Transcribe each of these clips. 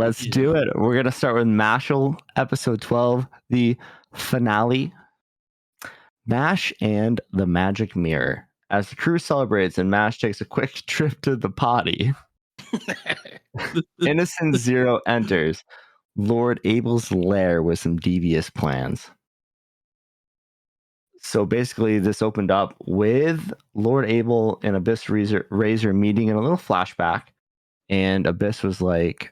Let's do it. We're going to start with Mashle, episode 12, the finale. Mash and the Magic Mirror. As the crew celebrates and Mash takes a quick trip to the potty, Innocent Zero enters Lord Abel's lair with some devious plans. So basically, this opened up with Lord Abel and Abyss Razor meeting in a little flashback. And Abyss was like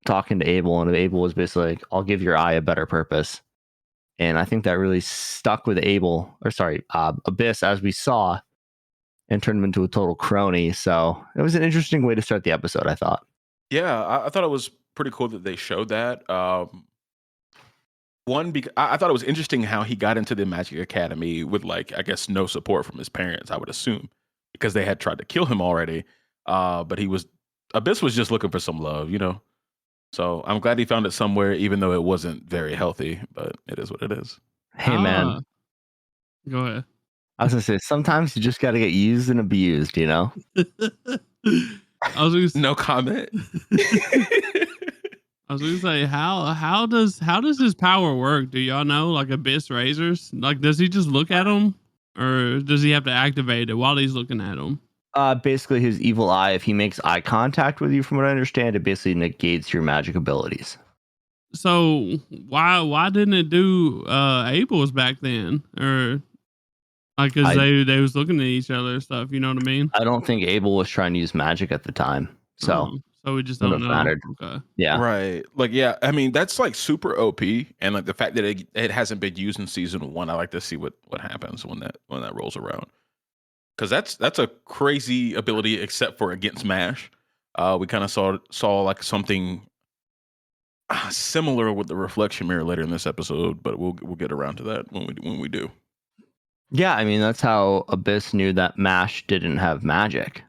talking to Abel, and Abel was basically like, I'll give your eye a better purpose. And I think that really stuck with Abyss, as we saw, and turned him into a total crony. So it was an interesting way to start the episode, I thought. Yeah, I thought it was pretty cool that they showed that. Because I thought it was interesting how he got into the Magic Academy with, like, I guess no support from his parents, I would assume, because they had tried to kill him already. But Abyss was just looking for some love, you know? So I'm glad he found it somewhere, even though it wasn't very healthy, but it is what it is. Hey, man. Go ahead. I was going to say, sometimes you just got to get used and abused, you know? No comment. I was gonna say, how does his power work? Do y'all know? Like Abyss Razors? Like, does he just look at them, or does he have to activate it while he's looking at them? Basically, his evil eye, if he makes eye contact with you, from what I understand, it basically negates your magic abilities. So why didn't it do Abel's back then? Or like, because they was looking at each other and stuff, you know what I mean? I don't think Abel was trying to use magic at the time. So we just don't know. Mattered. Okay. Yeah. Right. Like, yeah, I mean, that's like super OP. And like the fact that it hasn't been used in season 1, I like to see what happens when that rolls around. Because that's a crazy ability, except for against Mash. We kind of saw like something similar with the reflection mirror later in this episode, but we'll get around to that when we do. Yeah, I mean, that's how Abyss knew that Mash didn't have magic.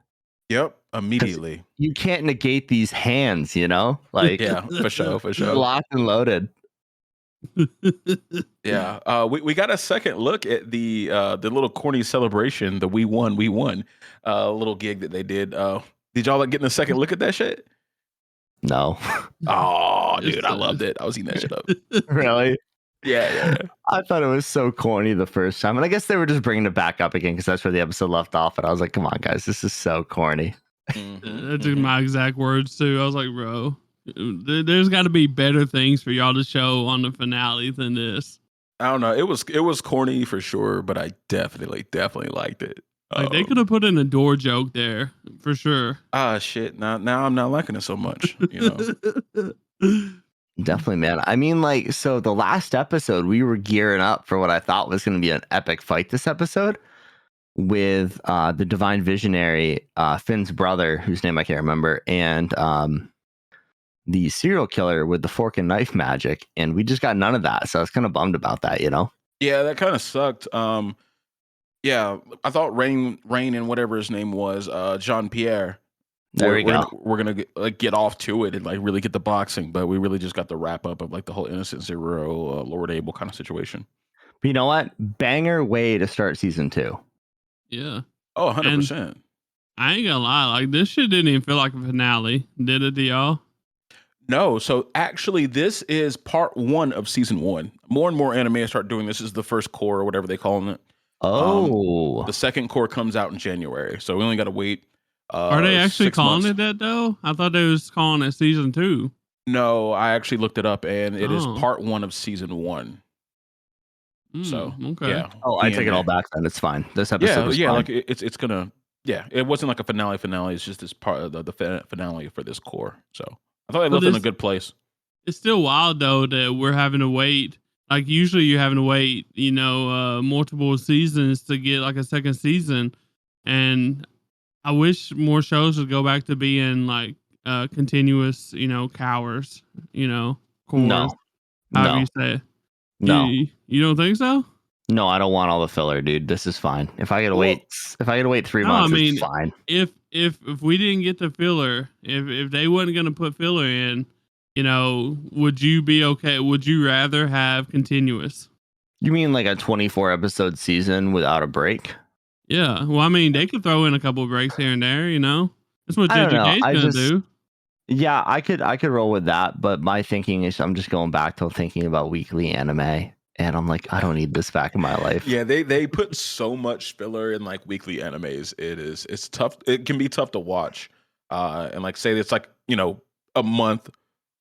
Yep, immediately. You can't negate these hands, you know? Like, yeah, for sure. Locked and loaded. Yeah, we got a second look at the little corny celebration, the we won little gig that they did. Did y'all like getting a second look at that shit? No. Oh, dude, I loved it. I was eating that shit up. Really? Yeah. I thought it was so corny the first time, and I guess they were just bringing it back up again because that's where the episode left off. And I was like, "Come on, guys, this is so corny." That's my exact words too. I was like, "Bro, there's got to be better things for y'all to show on the finale than this." I don't know. It was corny for sure, but I definitely liked it. Like, they could have put in a door joke there for sure. Shit. Now I'm not liking it so much. You know. Definitely, man. I mean, like, so the last episode, we were gearing up for what I thought was going to be an epic fight this episode with the Divine Visionary, Finn's brother, whose name I can't remember, and the serial killer with the fork and knife magic. And we just got none of that. So I was kind of bummed about that, you know? Yeah, that kind of sucked. Yeah, I thought Rain and whatever his name was, Jean-Pierre. There we go. We're gonna get off to it and like really get the boxing, but we really just got the wrap up of like the whole Innocent Zero, Lord Abel kind of situation. But you know what? Banger way to start season 2. Yeah. Oh, 100%. I ain't gonna lie, like, this shit didn't even feel like a finale, did it to y'all? No, so actually this is part 1 of season 1. More and more anime start doing this. Is the first core or whatever they call it. Oh. The second core comes out in January, so we only got to wait. Are they actually 6 calling months. it that though? I thought they was calling it season 2. No, I actually looked it up, and it is part 1 of season 1. So okay. Yeah. Oh, I take it all back then. It's fine. This episode was fine. Like it's gonna. Yeah, it wasn't like a finale. It's just this part of the finale for this core. So I thought they left in a good place. It's still wild though that we're having to wait. Like, usually you're having to wait, you know, multiple seasons to get like a second season, and I wish more shows would go back to being like continuous, you know, cores, you know, cores. No. However you say it. No. You don't think so? No, I don't want all the filler, dude. This is fine. If I gotta wait 3 months, it's fine. If we didn't get the filler, if they wasn't gonna put filler in, you know, would you be okay? Would you rather have continuous? You mean like a 24 episode season without a break? Yeah. Well, I mean, they could throw in a couple of breaks here and there, you know. That's what JJK's gonna do. Yeah, I could roll with that, but my thinking is I'm just going back to thinking about weekly anime, and I'm like, I don't need this back in my life. Yeah, they put so much filler in like weekly animes. It's tough. It can be tough to watch. And like say it's like, a month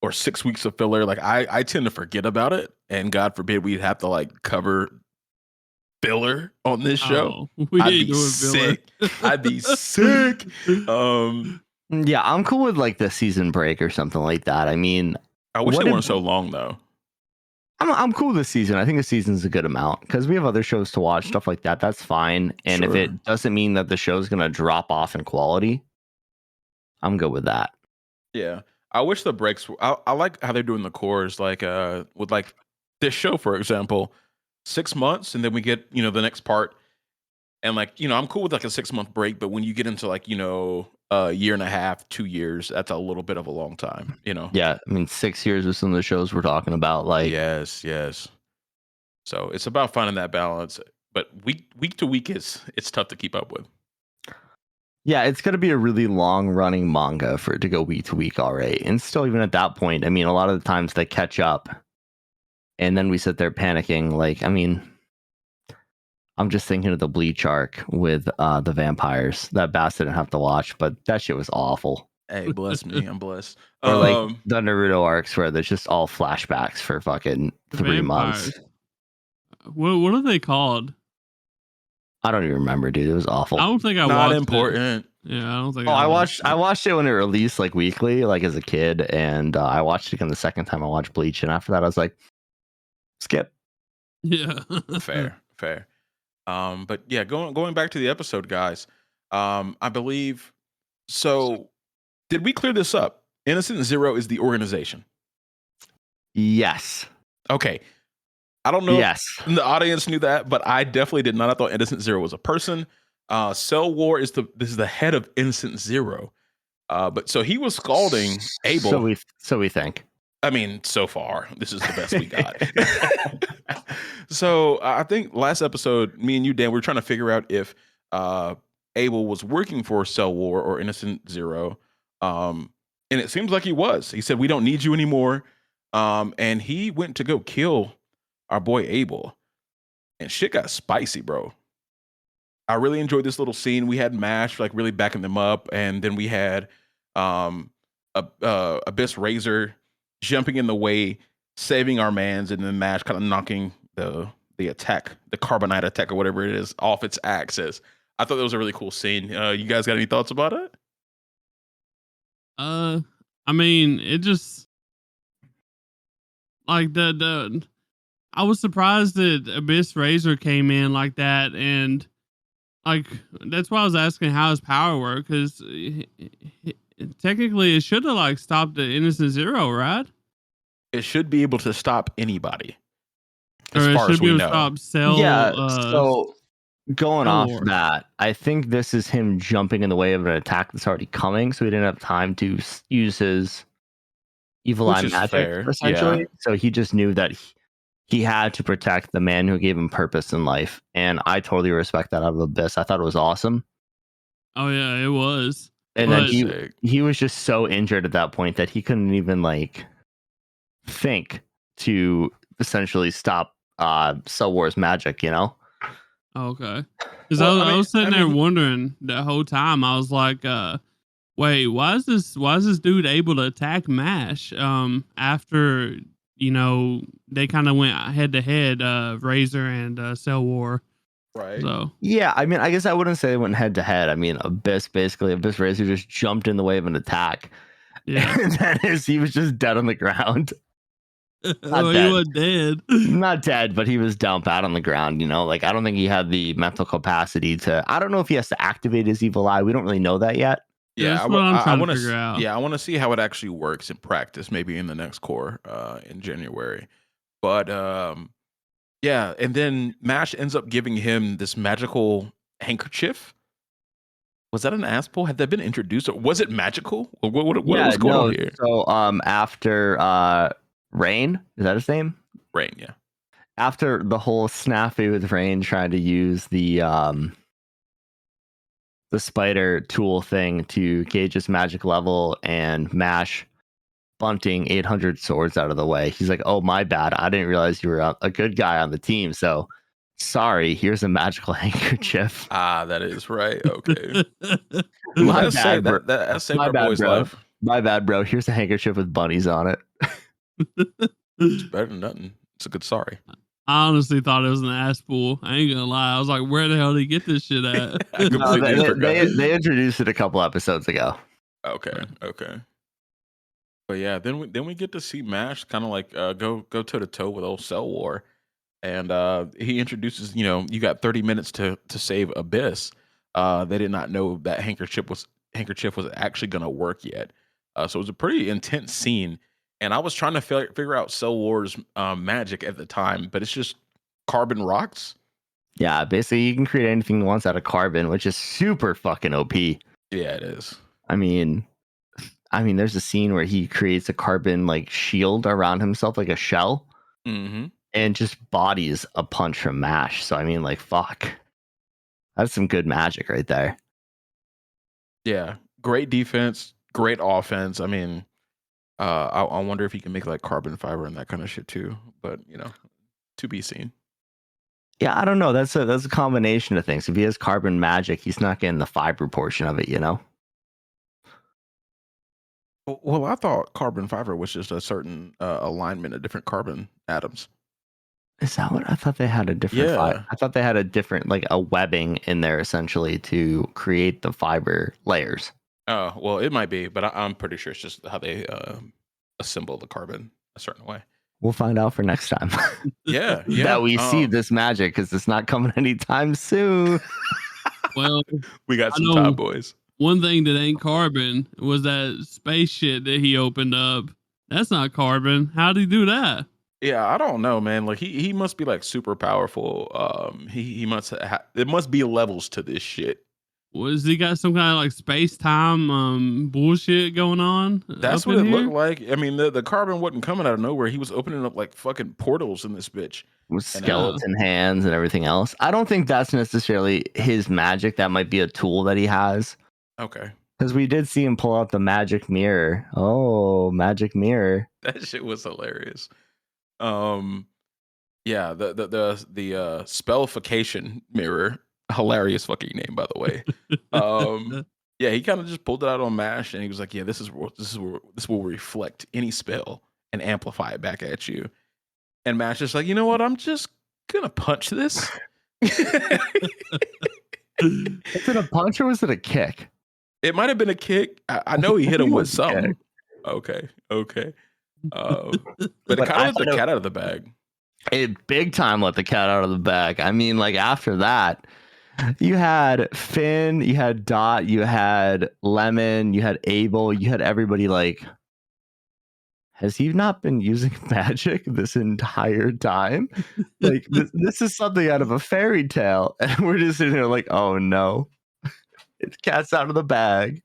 or 6 weeks of filler. Like I tend to forget about it, and God forbid we'd have to like cover filler on this show. Oh, we I'd ain't be doing filler. sick. I'd be sick. Yeah, I'm cool with like the season break or something like that. I mean, I wish What they if- weren't so long though. I'm cool this season. I think the season's a good amount because we have other shows to watch, stuff like that. That's fine. And if Sure. it doesn't mean that the show's gonna drop off in quality, I'm good with that. Yeah. I wish the breaks I like how they're doing the cores, like with like this show, for example, 6 months, and then we get, the next part. And like, I'm cool with like a 6 month break, but when you get into like, a year and a half, 2 years, that's a little bit of a long time, Yeah, I mean, 6 years with some of the shows we're talking about. Like, Yes. So it's about finding that balance. But week to week it's tough to keep up with. yeah, it's gonna be a really long running manga for it to go week to week. All right, and still, even at that point, I mean, a lot of the times they catch up, and then we sit there panicking. Like, I mean, I'm just thinking of the Bleach arc with the vampires that Bass didn't have to watch, but that shit was awful. Hey, bless me. I'm blessed. Or like the Naruto arcs where there's just all flashbacks for fucking 3 months. Vampires. What are they called? I don't even remember, dude. It was awful. I don't think I not watched important. it. Yeah, I don't think. Oh, I watched it when it released, like weekly, like as a kid, and I watched it again the second time I watched Bleach, and after that, I was like, skip. Yeah. Fair. But yeah, going back to the episode, guys. I believe so. Did we clear this up? Innocent Zero is the organization. Yes. Okay. I don't know Yes. if the audience knew that, but I definitely did not. I thought Innocent Zero was a person. Cell War is the head of Innocent Zero. But so he was scalding Abel. So we think. I mean, so far, this is the best we got. So I think last episode, me and you, Dan, we were trying to figure out if Abel was working for Cell War or Innocent Zero. And it seems like he was. He said, "We don't need you anymore." And he went to go kill our boy Abel. And shit got spicy, bro. I really enjoyed this little scene. We had Mash like really backing them up, and then we had Abyss Razor jumping in the way, saving our mans, and then Mash kind of knocking the attack, the carbonite attack or whatever it is, off its axis. I thought that was a really cool scene. You guys got any thoughts about it? I mean, it just like the I was surprised that Abyss Razor came in like that, and like that's why I was asking how his power worked, because technically it should have like stopped the Innocent Zero, right? It should be able to stop anybody, Or as it far should as be we able to know. stop Cell. Yeah. So going Cell off War. that, I think this is him jumping in the way of an attack that's already coming, so he didn't have time to use his evil Which eye is magic, fair, essentially. yeah. So he just knew that he had to protect the man who gave him purpose in life, and I totally respect that out of Abyss. I thought it was awesome. Oh yeah, it was. And But- then he was just so injured at that point that he couldn't even like think to essentially stop Cell War's magic, you know? Okay. Because Well, I was sitting I there mean- wondering the whole time. I was like, wait, why is this dude able to attack Mash after, they kind of went head to head, Razor and Cell War. Right. So Yeah, I mean, I guess I wouldn't say they went head to head. I mean, Abyss Razor just jumped in the way of an attack. yeah. And he was just dead on the ground. Oh, he dead. was dead. Not dead, but he was down bad on the ground, you know? Like, I don't think he had the mental capacity to... I don't know if he has to activate his evil eye. We don't really know that yet. Yeah, that's what I'm trying to figure out. Yeah, I want to see how it actually works in practice, maybe in the next core in January. But yeah, and then Mash ends up giving him this magical handkerchief. Was that an Aspel? Had that been introduced, or was it magical? What was going on here? So, after Rain, is that his name? Rain, yeah. After the whole snafu with Rain trying to use the the spider tool thing to gauge his magic level, and Mash bunting 800 swords out of the way. He's like, "Oh, my bad. I didn't realize you were a good guy on the team. So sorry. Here's a magical handkerchief." Ah, that is right. Okay. My That saved, bad, bro. that saved My our bad, boy's bro. life. My bad, bro. Here's a handkerchief with bunnies on it. It's better than nothing. It's a good sorry. I honestly thought it was an ass pool. I ain't gonna lie. I was like, where the hell did he get this shit at? I No, completely forgot. they introduced it a couple episodes ago. Okay. But yeah, then we get to see Mash kind of like go toe to toe with old Cell War, and he introduces, you got 30 minutes to save Abyss. They did not know that handkerchief was actually gonna work yet. So it was a pretty intense scene, and I was trying to figure out Cell War's magic at the time, but it's just carbon rocks. Yeah, basically you can create anything you want out of carbon, which is super fucking OP. Yeah, it is. I mean, there's a scene where he creates a carbon like shield around himself, like a shell, Mm-hmm. and just bodies a punch from Mash. So I mean, like, fuck, that's some good magic right there. Yeah, great defense, great offense. I mean, I wonder if he can make like carbon fiber and that kind of shit too. But to be seen. Yeah, I don't know. That's a combination of things. If he has carbon magic, he's not getting the fiber portion of it, you know? Well, I thought carbon fiber was just a certain alignment of different carbon atoms. Is that what I thought? They had a different Yeah. I thought they had a different, like, a webbing in there essentially to create the fiber layers. Oh, well, it might be, but I'm pretty sure it's just how they assemble the carbon a certain way. We'll find out for next time. Yeah. That we see this magic, because it's not coming anytime soon. Well, We got I some know top boys. one thing that ain't carbon was that space shit that he opened up. That's not carbon. How'd he do that? Yeah, I don't know, man. Like he must be like super powerful. He must it must be levels to this shit. Was he got some kind of like space time bullshit going on? That's up what in it here? looked like. I mean, the carbon wasn't coming out of nowhere. He was opening up like fucking portals in this bitch. With skeleton hands and everything else. I don't think that's necessarily his magic. That might be a tool that he has. Okay. Because we did see him pull out the magic mirror. Oh, magic mirror. That shit was hilarious. Yeah, the spellification mirror, hilarious fucking name, by the way. Yeah, he kind of just pulled it out on Mash, and he was like, "Yeah, this will reflect any spell and amplify it back at you." And Mash is like, "You know what? I'm just gonna punch this." Was it a punch or was it a kick? It might have been a kick. I know he hit him It with was a something. kick. Okay. But it But kind I of let the thought cat out of the bag. it big time let the cat out of the bag. I mean, like, after that, you had Finn, you had Dot, you had Lemon, you had Abel, you had everybody like, has he not been using magic this entire time? Like, this is something out of a fairy tale. And we're just sitting there like, oh no, it's cat's out of the bag.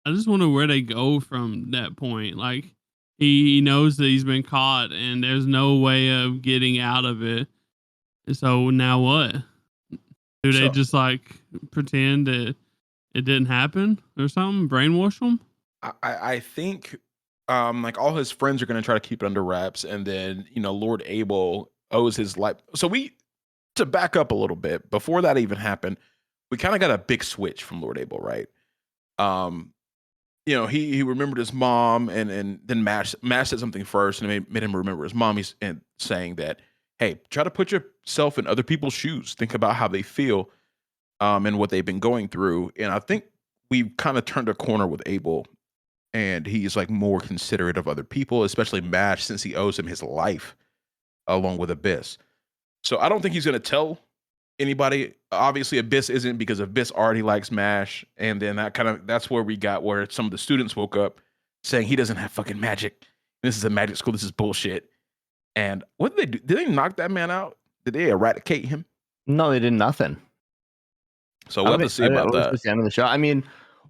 I just wonder where they go from that point. Like he knows that he's been caught and there's no way of getting out of it. So now what? Do they just like pretend that it didn't happen or something? Brainwash them? I think like all his friends are gonna try to keep it under wraps, and then Lord Abel owes his life. So to back up a little bit, before that even happened, we kind of got a big switch from Lord Abel, right? He remembered his mom, and then Mash said something first, and it made him remember his mom. He's saying that, hey, try to put yourself in other people's shoes. Think about how they feel, and what they've been going through. And I think we've kind of turned a corner with Abel, and he's like more considerate of other people, especially Mash, since he owes him his life along with Abyss. So I don't think he's going to tell anybody. Obviously Abyss isn't, because Abyss already likes Mash, and then that's where we got where some of the students woke up saying he doesn't have fucking magic. This is a magic school. This is bullshit. And what did they do? Did they knock that man out? Did they eradicate him? No, they did nothing. So we'll have to see about that. The end of the show. I mean,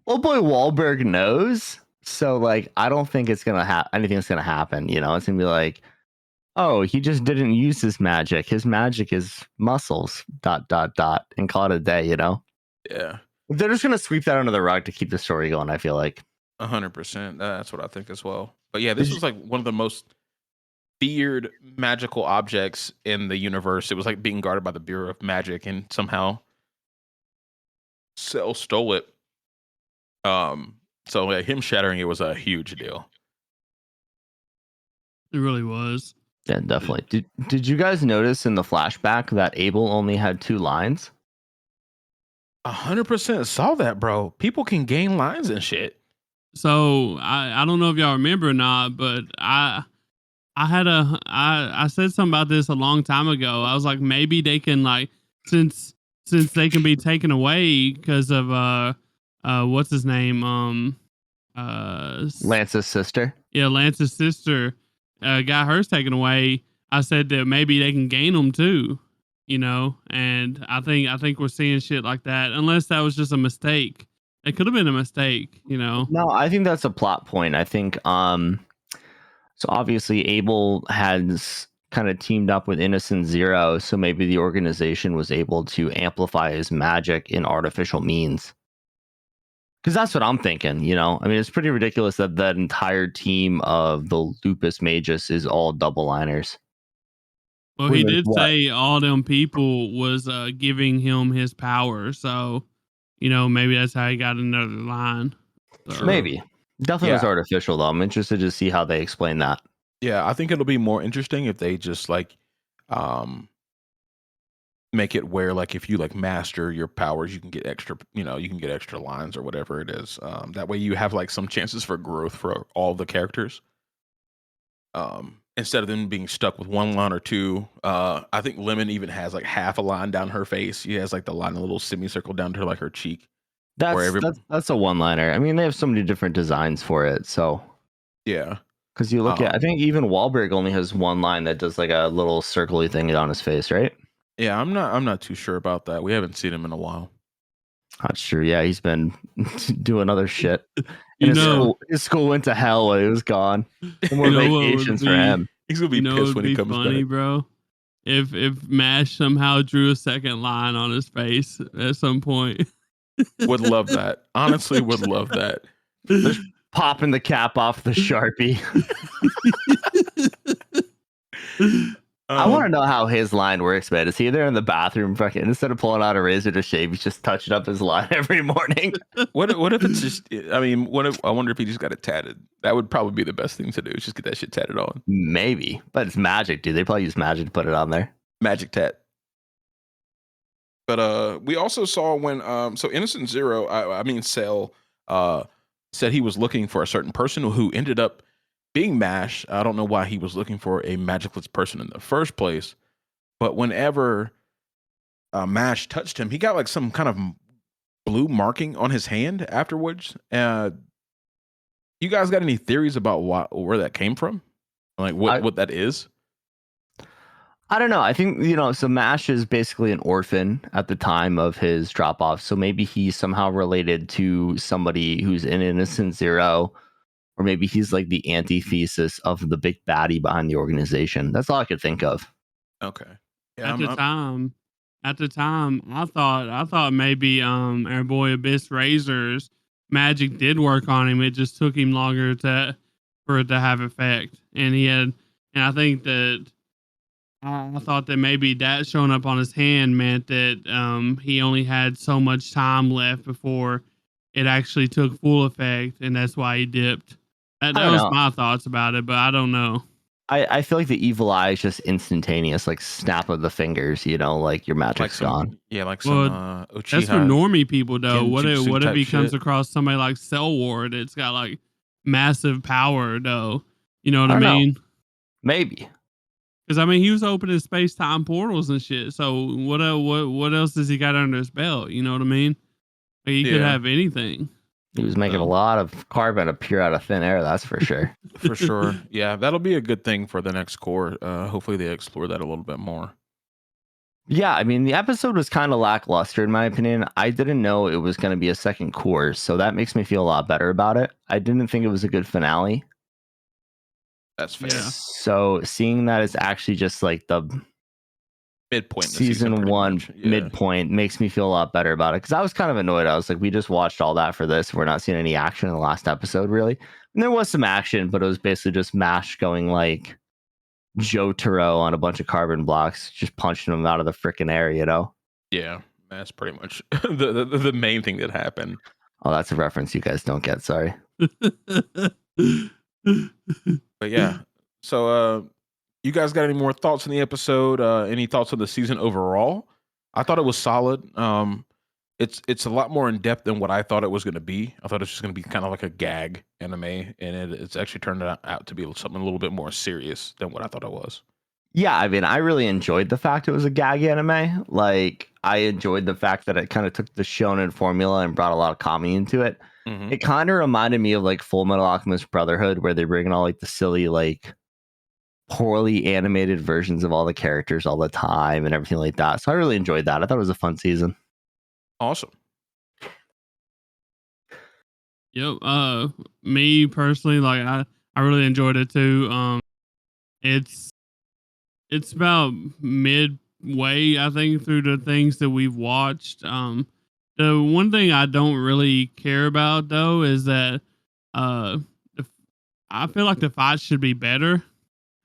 old boy Wahlberg knows. So like, I don't think it's gonna anything's gonna happen. It's gonna be like, oh, he just didn't use his magic. His magic is muscles. ... And call it a day. Yeah. They're just gonna sweep that under the rug to keep the story going. I feel like 100%. That's what I think as well. But yeah, this Did was like one of the most feared magical objects in the universe. It was like being guarded by the Bureau of Magic, and somehow Cell stole it. So him shattering it was a huge deal. It really was. yeah, definitely. Did you guys notice in the flashback that Abel only had 2 lines? 100% saw that, bro. People can gain lines and shit. So I don't know if y'all remember or not, but I said something about this a long time ago. I was like, maybe they can like since they can be taken away because of what's his name Lance's sister. yeah, Lance's sister got hers taken away. I said that maybe they can gain them too, you know. And I think we're seeing shit like that, unless that was just a mistake. It could have been a mistake, you know. No, I think that's a plot point. I think so obviously Abel has kind of teamed up with Innocent Zero, so maybe the organization was able to amplify his magic in artificial means. Because that's what I'm thinking, you know? I mean, it's pretty ridiculous that that entire team of the Lupus Magus is all double liners. Well, he Wait, did what? say all them people was giving him his power, so you know maybe that's how he got another line. So, Maybe. Definitely was Yeah. artificial, though. I'm interested to see how they explain that. Yeah, I think it'll be more interesting if they just like make it where like if you like master your powers, you can get extra, you can get extra lines or whatever it is. That way you have like some chances for growth for all the characters. Instead of them being stuck with 1 line or 2. I think Lemon even has like half a line down her face. She has like the line, a little semicircle down to like her cheek. That's a one-liner. I mean, they have so many different designs for it. So, Yeah. because you look at, I Um, think even Wahlberg only has 1 line that does like a little circly thing on his face, right? Yeah, I'm not too sure about that. We haven't seen him in a while. Not sure. Yeah, he's been doing other shit. you And know, his school went to hell when he was gone. No more you know what would vacations for be, him. He's gonna be you know, pissed what when would he be comes funny, back. bro. If Mash somehow drew a second line on his face at some point. Would love that. Honestly, would love that. Just popping the cap off the Sharpie. I want to know how his line works, man. Is he there in the bathroom, fucking instead of pulling out a razor to shave, he's just touching up his line every morning? What if it's just? I mean, I wonder if he just got it tatted. That would probably be the best thing to do. Is just get that shit tatted on. Maybe, but it's magic, dude. They probably use magic to put it on there. Magic tat. But we also saw when so Innocent Zero, I mean Cell, said he was looking for a certain person who ended up being Mash. I don't know why he was looking for a magicless person in the first place, but whenever Mash touched him, he got like some kind of blue marking on his hand afterwards. You guys got any theories about where that came from? Like what that is? I don't know. I think, so Mash is basically an orphan at the time of his drop off. So maybe he's somehow related to somebody who's in Innocent Zero, or maybe he's like the antithesis of the big baddie behind the organization. That's all I could think of. Okay. Yeah, At the time, I thought maybe our boy Abyss Razor's magic did work on him. It just took him longer for it to have effect. And I think that I thought that maybe that showing up on his hand meant that he only had so much time left before it actually took full effect, and that's why he dipped. That I don't was know. my thoughts about it, but I don't know. I feel like the evil eye is just instantaneous, like snap of the fingers, like your magic's gone. Yeah, like some Uchiha. That's for normie people, though. Genjutsu What if type he comes shit. across somebody like Cell Ward? It's got like massive power, though. You know what I I don't know. mean? Maybe. Because I mean, he was opening space time portals and shit. So what else does he got under his belt? You know what I mean? Like, he could Yeah. have anything. He was making a lot of carbon appear out of thin air, that's for sure. For sure. Yeah, that'll be a good thing for the next core. Hopefully they explore that a little bit more. Yeah, I mean, the episode was kind of lackluster, in my opinion. I didn't know it was going to be a second course, so that makes me feel a lot better about it. I didn't think it was a good finale. That's fair. Yeah. So seeing that it's actually just like the midpoint in the season season pretty one much. Yeah. midpoint makes me feel a lot better about it, because I was kind of annoyed. I was like, we just watched all that for this. We're not seeing any action in the last episode, really. And there was some action, but it was basically just Mash going like Jotaro on a bunch of carbon blocks, just punching them out of the freaking air, you know? Yeah, that's pretty much the main thing that happened. Oh, that's a reference you guys don't get. Sorry. But yeah, so you guys got any more thoughts on the episode? Any thoughts on the season overall? I thought it was solid. It's a lot more in depth than what I thought it was going to be. I thought it was just going to be kind of like a gag anime, and it's actually turned out to be something a little bit more serious than what I thought it was. Yeah, I mean, I really enjoyed the fact it was a gag anime. Like, I enjoyed the fact that it kind of took the shonen formula and brought a lot of comedy into it. Mm-hmm. It kind of reminded me of like Full Metal Alchemist Brotherhood, where they bring in all like the silly, like poorly animated versions of all the characters all the time and everything like that. So I really enjoyed that. I thought it was a fun season. Awesome. Yep. Me personally, like I really enjoyed it too. It's about midway, I think, through the things that we've watched. The one thing I don't really care about though is that I feel like the fights should be better.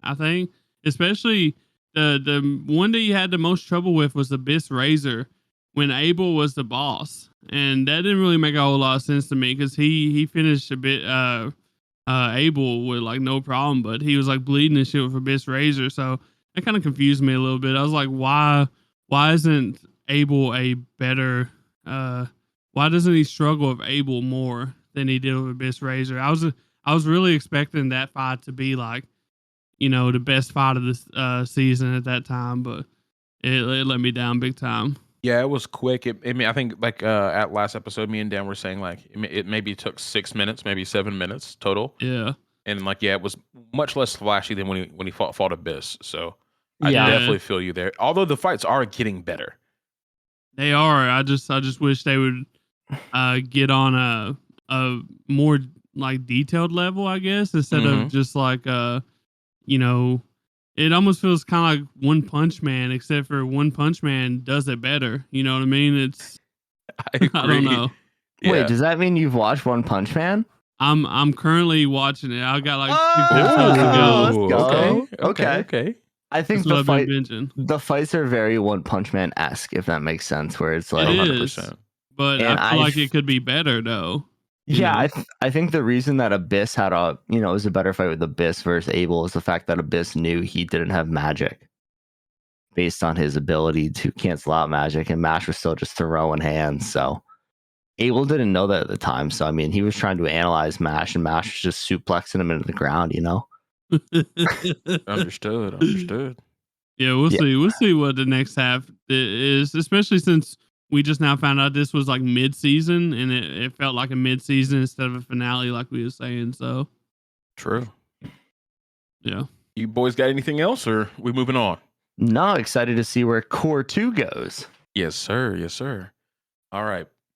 I think, especially the one that you had the most trouble with was Abyss Razor when Abel was the boss, and that didn't really make a whole lot of sense to me because he finished a bit Abel with like no problem, but he was like bleeding and shit with Abyss Razor, so that kind of confused me a little bit. I was like, why isn't Abel a better why doesn't he struggle with Abel more than he did with Abyss Razor? I was really expecting that fight to be like, you know, the best fight of this season at that time, but it let me down big time. Yeah, it was quick. I mean, I think like at last episode, me and Dan were saying like it maybe took 6 minutes, maybe 7 minutes total. Yeah, and like it was much less flashy than when he fought Abyss. So I Yeah. definitely feel you there. Although the fights are getting better. they are. I just wish they would get on a more like detailed level, I guess, instead of just like you know, it almost feels kind of like One Punch Man, except for One Punch Man does it better. You know what I mean? It's I agree. I don't know. Yeah. Wait, does that mean you've watched One Punch Man? I'm currently watching it. I got like 6 Oh, episodes to go. let's go. Okay. I think That's what the I've been fight, binging. the fights are very One Punch Man esque, if that makes sense. Where it's like, It 100%. is, but And I feel like I've- it could be better though. yeah, I think the reason that Abyss had a, you know, it was a better fight with Abyss versus Abel is the fact that Abyss knew he didn't have magic based on his ability to cancel out magic, and Mash was still just throwing hands. So Abel didn't know that at the time. So I mean, he was trying to analyze Mash, and Mash was just suplexing him into the ground. You know. Understood. Yeah, we'll see. We'll see what the next half is, especially since we just now found out this was like mid-season, and it felt like a mid-season instead of a finale, like we were saying. So, True. yeah. You boys got anything else, or we moving on? No, excited to see where Core 2 goes. Yes, sir. All right.